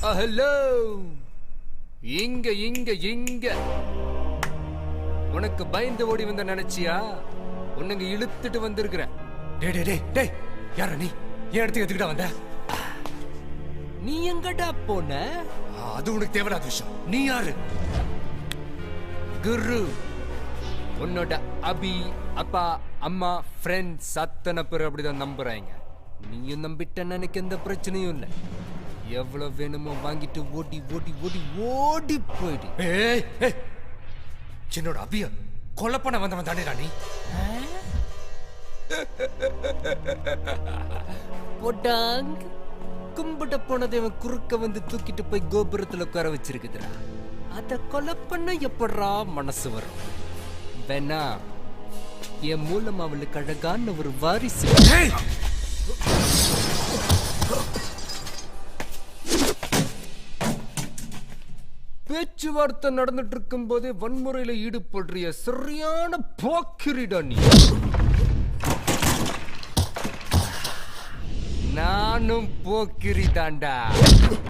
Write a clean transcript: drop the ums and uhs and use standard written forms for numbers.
Hello, இங்க இங்க இங்க உனக்கு பயந்து ஓடி வந்த நினைச்சியா? உன்னுங்க இழுத்துட்டு வந்திருக்கிறேன். டேய் டேய் டேய் டேய், யாரா நீ? என் இடத்துக்கு எதுக்கிட்ட வந்த? நீ எங்கடா போன? அது உனக்கு தேவையில்லாத விஷயம். நீ யாரு? குரு. உன்னோட அபி, அப்பா, அம்மா, ஃப்ரெண்ட்ஸ் அத்தனை பேர் அப்படிதான் நம்புறாங்க. நீயும் நம்பிட்டேன்னு எனக்கு எந்த பிரச்சனையும் இல்லை. எவ்வளவு வேணுமோ வாங்கிட்டு ஓடி ஓடி ஓடி ஓடி போயிடு. ஏய் ஏய், என்னோட அபிய கொலை பண்ண வந்தவன் தானே ராணி? போட்டாங் கும்பிட்ட போனதை அவன் குறுக்க வந்து தூக்கிட்டு போய் கோபுரத்துல உட்கார வச்சிருக்குதுடா. அத கொலை பண்ண எப்படா மனசு வரும்? வேணா என் மூலம் அவளுக்கு அழகான ஒரு வாரிசு. பேச்சுவார்த்தை நடந்துட்டு இருக்கும் போதே வன்முறையில ஈடுபடுறிய சரியான போக்கிரிடா நீ. நானும் போக்கிரி தாண்டா.